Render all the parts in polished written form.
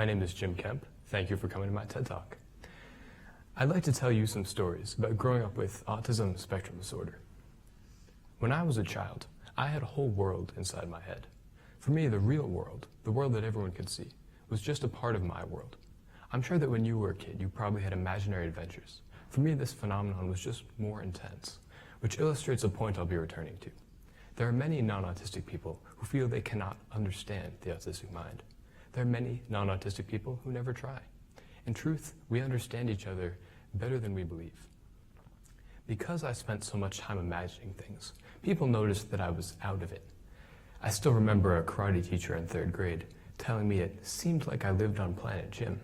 My name is Jim Kemp. Thank you for coming to my TED Talk. I'd like to tell you some stories about growing up with Autism Spectrum Disorder. When I was a child, I had a whole world inside my head. For me, the real world, the world that everyone could see, was just a part of my world. I'm sure that when you were a kid, you probably had imaginary adventures. For me, this phenomenon was just more intense, which illustrates a point I'll be returning to. There are many non-autistic people who feel they cannot understand the autistic mind. There are many non-autistic people who never try. In truth, we understand each other better than we believe. Because I spent so much time imagining things, people noticed that I was out of it. I still remember a karate teacher in 3rd grade telling me it seemed like I lived on Planet Jim.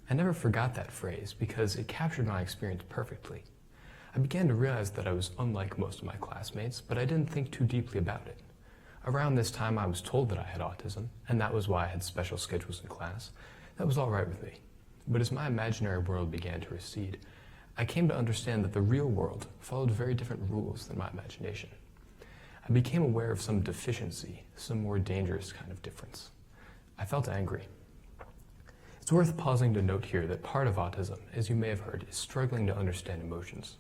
I never forgot that phrase because it captured my experience perfectly. I began to realize that I was unlike most of my classmates, but I didn't think too deeply about it. Around this time, I was told that I had autism, and that was why I had special schedules in class. That was all right with me. But as my imaginary world began to recede, I came to understand that the real world followed very different rules than my imagination. I became aware of some deficiency, some more dangerous kind of difference. I felt angry. It's worth pausing to note here that part of autism, as you may have heard, is struggling to understand emotions.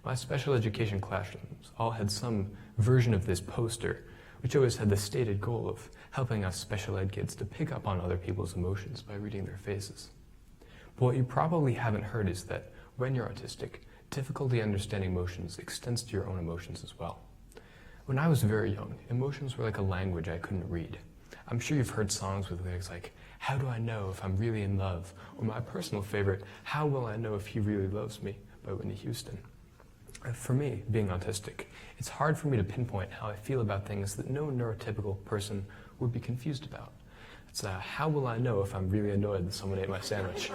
My special education classrooms all had some version of this poster, which always had the stated goal of helping us special ed kids to pick up on other people's emotions by reading their faces. But what you probably haven't heard is that when you're autistic, difficulty understanding emotions extends to your own emotions as well. When I was very young, emotions were like a language I couldn't read. I'm sure you've heard songs with lyrics like, "How do I know if I'm really in love?" Or my personal favorite, "How will I know if he really loves me?" by Whitney Houston. For me, being autistic, it's hard for me to pinpoint how I feel about things that no neurotypical person would be confused about. It's how will I know if I'm really annoyed that someone ate my sandwich?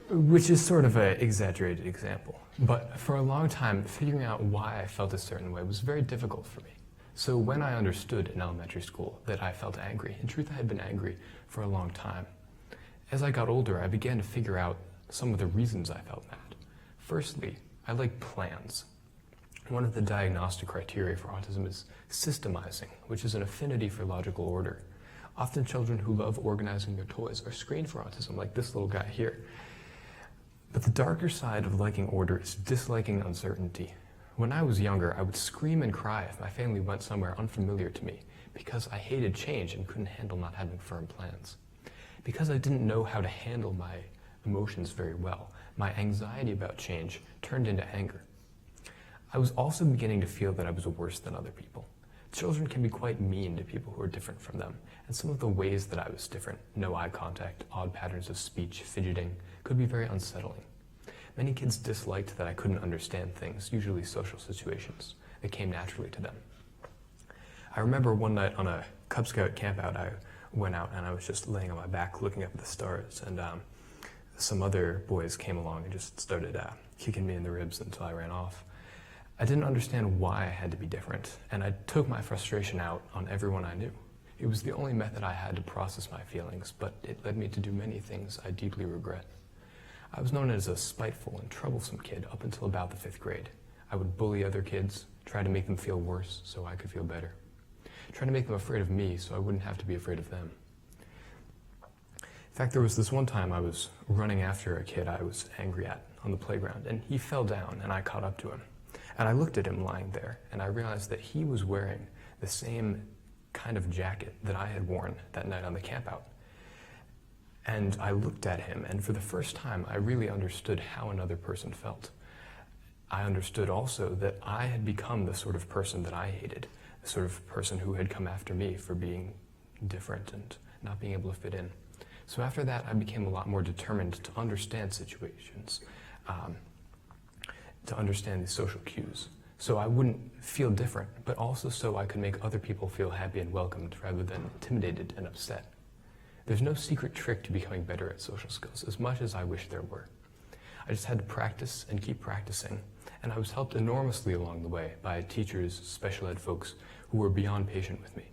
Which is sort of an exaggerated example. But for a long time, figuring out why I felt a certain way was very difficult for me. So when I understood in elementary school that I felt angry, in truth I had been angry for a long time. As I got older, I began to figure out some of the reasons I felt mad. Firstly, I like plans. One of the diagnostic criteria for autism is systemizing, which is an affinity for logical order. Often children who love organizing their toys are screened for autism, like this little guy here. But the darker side of liking order is disliking uncertainty. When I was younger, I would scream and cry if my family went somewhere unfamiliar to me because I hated change and couldn't handle not having firm plans. Because I didn't know how to handle my emotions very well, my anxiety about change turned into anger. I was also beginning to feel that I was worse than other people. Children can be quite mean to people who are different from them, and some of the ways that I was different, no eye contact, odd patterns of speech, fidgeting, could be very unsettling. Many kids disliked that I couldn't understand things, usually social situations, that came naturally to them. I remember one night on a Cub Scout campout, I went out and I was just laying on my back looking up at the stars, and some other boys came along and just started kicking me in the ribs until I ran off. I didn't understand why I had to be different, and I took my frustration out on everyone I knew. It was the only method I had to process my feelings, but it led me to do many things I deeply regret. I was known as a spiteful and troublesome kid up until about the 5th grade. I would bully other kids, try to make them feel worse so I could feel better. Try to make them afraid of me so I wouldn't have to be afraid of them. In fact, there was this one time I was running after a kid I was angry at on the playground, and he fell down and I caught up to him. And I looked at him lying there, and I realized that he was wearing the same kind of jacket that I had worn that night on the campout. And I looked at him, and for the first time, I really understood how another person felt. I understood also that I had become the sort of person that I hated, the sort of person who had come after me for being different and not being able to fit in. So after that, I became a lot more determined to understand situations, to understand the social cues. So I wouldn't feel different, but also so I could make other people feel happy and welcomed rather than intimidated and upset. There's no secret trick to becoming better at social skills, as much as I wish there were. I just had to practice and keep practicing, and I was helped enormously along the way by teachers, special ed folks who were beyond patient with me.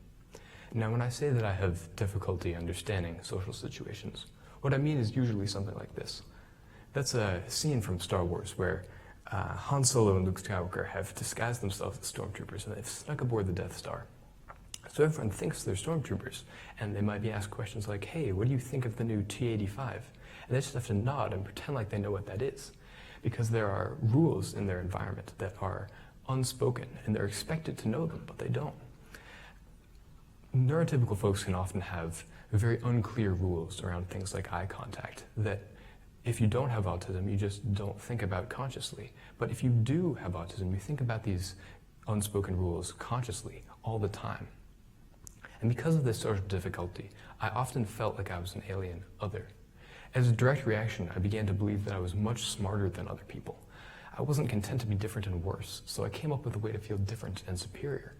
Now, when I say that I have difficulty understanding social situations, what I mean is usually something like this. That's a scene from Star Wars where Han Solo and Luke Skywalker have disguised themselves as stormtroopers and they've snuck aboard the Death Star. So everyone thinks they're stormtroopers, and they might be asked questions like, hey, what do you think of the new T-85? And they just have to nod and pretend like they know what that is, because there are rules in their environment that are unspoken, and they're expected to know them, but they don't. Neurotypical folks can often have very unclear rules around things like eye contact that if you don't have autism, you just don't think about consciously. But if you do have autism, you think about these unspoken rules consciously all the time. And because of this social difficulty, I often felt like I was an alien other. As a direct reaction, I began to believe that I was much smarter than other people. I wasn't content to be different and worse, so I came up with a way to feel different and superior.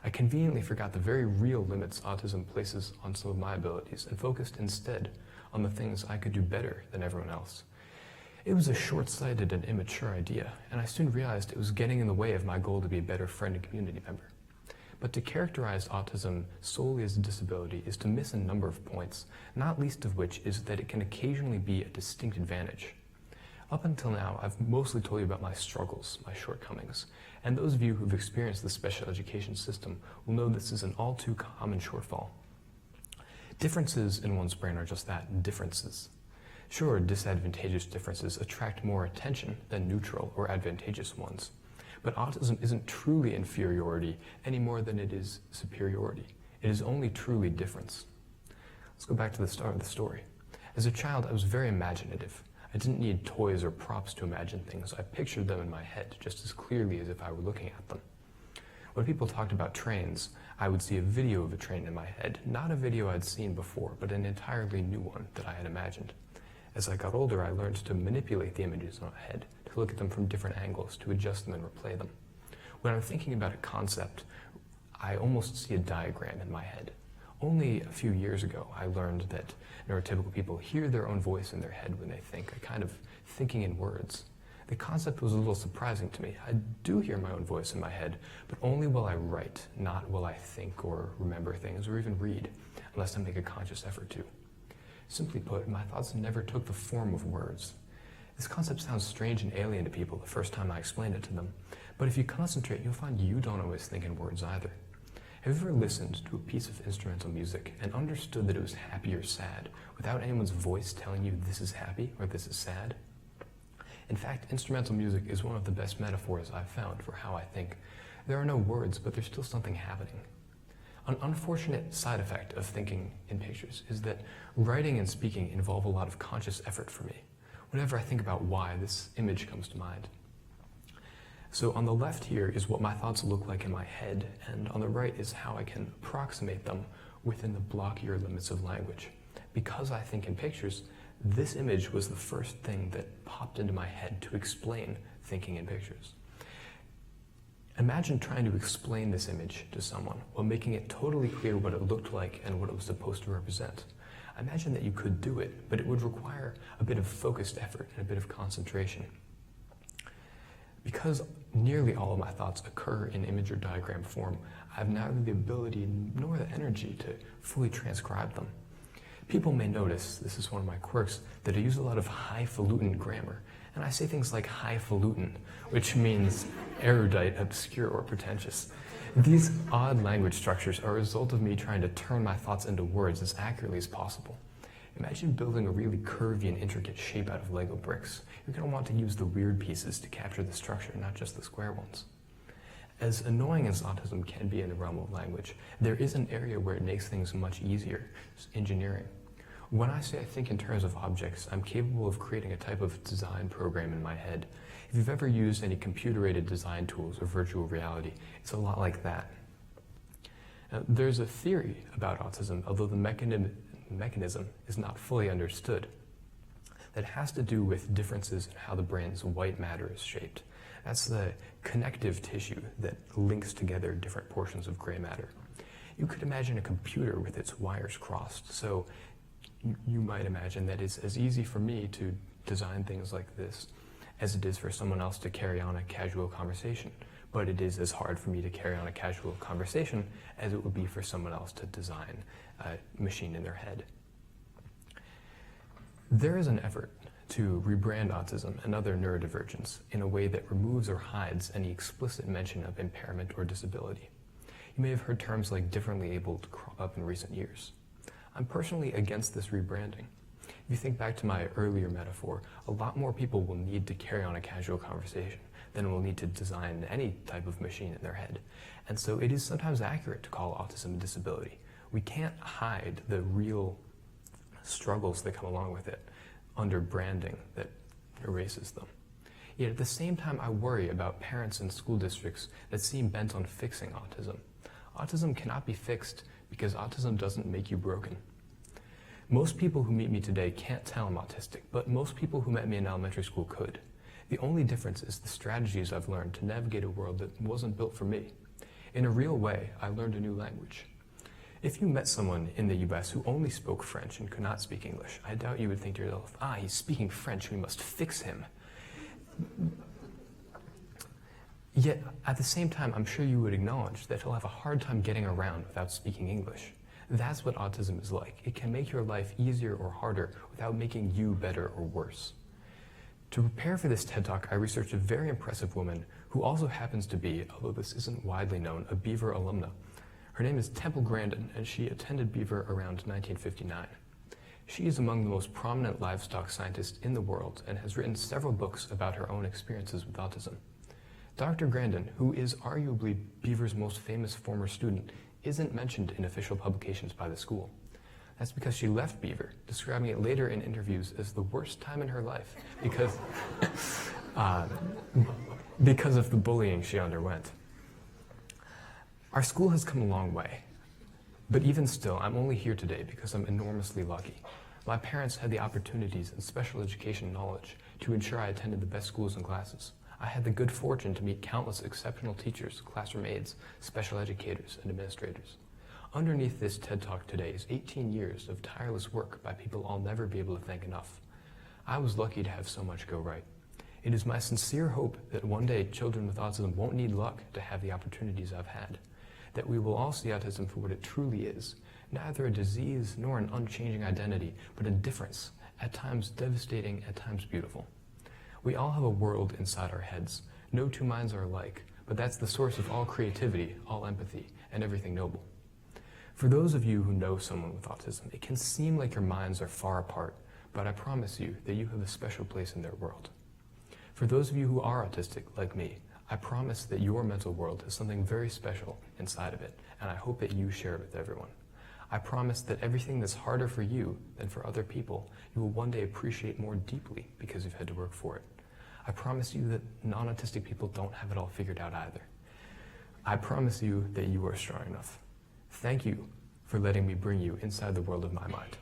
I conveniently forgot the very real limits autism places on some of my abilities and focused instead on the things I could do better than everyone else. It was a short-sighted and immature idea, and I soon realized it was getting in the way of my goal to be a better friend and community member. But to characterize autism solely as a disability is to miss a number of points, not least of which is that it can occasionally be a distinct advantage. Up until now, I've mostly told you about my struggles, my shortcomings, and those of you who've experienced the special education system will know this is an all too common shortfall. Differences in one's brain are just that, differences. Sure, disadvantageous differences attract more attention than neutral or advantageous ones, but autism isn't truly inferiority any more than it is superiority. It is only truly difference. Let's go back to the start of the story. As a child, I was very imaginative. I didn't need toys or props to imagine things. I pictured them in my head just as clearly as if I were looking at them. When people talked about trains, I would see a video of a train in my head, not a video I'd seen before, but an entirely new one that I had imagined. As I got older, I learned to manipulate the images in my head, to look at them from different angles, to adjust them and replay them. When I'm thinking about a concept, I almost see a diagram in my head. Only a few years ago, I learned that neurotypical people hear their own voice in their head when they think, a kind of thinking in words. The concept was a little surprising to me. I do hear my own voice in my head, but only while I write, not while I think or remember things or even read, unless I make a conscious effort to. Simply put, my thoughts never took the form of words. This concept sounds strange and alien to people the first time I explain it to them, but if you concentrate, you'll find you don't always think in words either. Have you ever listened to a piece of instrumental music and understood that it was happy or sad without anyone's voice telling you this is happy or this is sad? In fact, instrumental music is one of the best metaphors I've found for how I think. There are no words, but there's still something happening. An unfortunate side effect of thinking in pictures is that writing and speaking involve a lot of conscious effort for me. Whenever I think about why, this image comes to mind. So on the left here is what my thoughts look like in my head, and on the right is how I can approximate them within the blockier limits of language. Because I think in pictures, this image was the first thing that popped into my head to explain thinking in pictures. Imagine trying to explain this image to someone while making it totally clear what it looked like and what it was supposed to represent. Imagine that you could do it, but it would require a bit of focused effort and a bit of concentration. Because nearly all of my thoughts occur in image or diagram form, I have neither the ability nor the energy to fully transcribe them. People may notice, this is one of my quirks, that I use a lot of highfalutin grammar, and I say things like highfalutin, which means erudite, obscure, or pretentious. These odd language structures are a result of me trying to turn my thoughts into words as accurately as possible. Imagine building a really curvy and intricate shape out of Lego bricks. You're going to want to use the weird pieces to capture the structure, not just the square ones. As annoying as autism can be in the realm of language, there is an area where it makes things much easier, engineering. When I say I think in terms of objects, I'm capable of creating a type of design program in my head. If you've ever used any computer-aided design tools or virtual reality, it's a lot like that. Now, there's a theory about autism, although the mechanism is not fully understood, that has to do with differences in how the brain's white matter is shaped. That's the connective tissue that links together different portions of gray matter. You could imagine a computer with its wires crossed, so you might imagine that it's as easy for me to design things like this as it is for someone else to carry on a casual conversation. But it is as hard for me to carry on a casual conversation as it would be for someone else to design a machine in their head. There is an effort to rebrand autism and other neurodivergence in a way that removes or hides any explicit mention of impairment or disability. You may have heard terms like differently abled crop up in recent years. I'm personally against this rebranding. If you think back to my earlier metaphor, a lot more people will need to carry on a casual conversation than will need to design any type of machine in their head. And so it is sometimes accurate to call autism a disability. We can't hide the real struggles that come along with it under branding that erases them. Yet at the same time, I worry about parents and school districts that seem bent on fixing autism. Autism cannot be fixed because autism doesn't make you broken. Most people who meet me today can't tell I'm autistic, but most people who met me in elementary school could. The only difference is the strategies I've learned to navigate a world that wasn't built for me. In a real way, I learned a new language. If you met someone in the US who only spoke French and could not speak English, I doubt you would think to yourself, he's speaking French, we must fix him. Yet, at the same time, I'm sure you would acknowledge that he'll have a hard time getting around without speaking English. That's what autism is like. It can make your life easier or harder without making you better or worse. To prepare for this TED Talk, I researched a very impressive woman who also happens to be, although this isn't widely known, a Beaver alumna. Her name is Temple Grandin, and she attended Beaver around 1959. She is among the most prominent livestock scientists in the world and has written several books about her own experiences with autism. Dr. Grandin, who is arguably Beaver's most famous former student, isn't mentioned in official publications by the school. That's because she left Beaver, describing it later in interviews as the worst time in her life because of the bullying she underwent. Our school has come a long way, but even still, I'm only here today because I'm enormously lucky. My parents had the opportunities and special education knowledge to ensure I attended the best schools and classes. I had the good fortune to meet countless exceptional teachers, classroom aides, special educators, and administrators. Underneath this TED Talk today is 18 years of tireless work by people I'll never be able to thank enough. I was lucky to have so much go right. It is my sincere hope that one day children with autism won't need luck to have the opportunities I've had, that we will all see autism for what it truly is, neither a disease nor an unchanging identity, but a difference, at times devastating, at times beautiful. We all have a world inside our heads. No two minds are alike, but that's the source of all creativity, all empathy, and everything noble. For those of you who know someone with autism, it can seem like your minds are far apart, but I promise you that you have a special place in their world. For those of you who are autistic, like me, I promise that your mental world has something very special inside of it, and I hope that you share it with everyone. I promise that everything that's harder for you than for other people, you will one day appreciate more deeply because you've had to work for it. I promise you that non-autistic people don't have it all figured out either. I promise you that you are strong enough. Thank you for letting me bring you inside the world of my mind.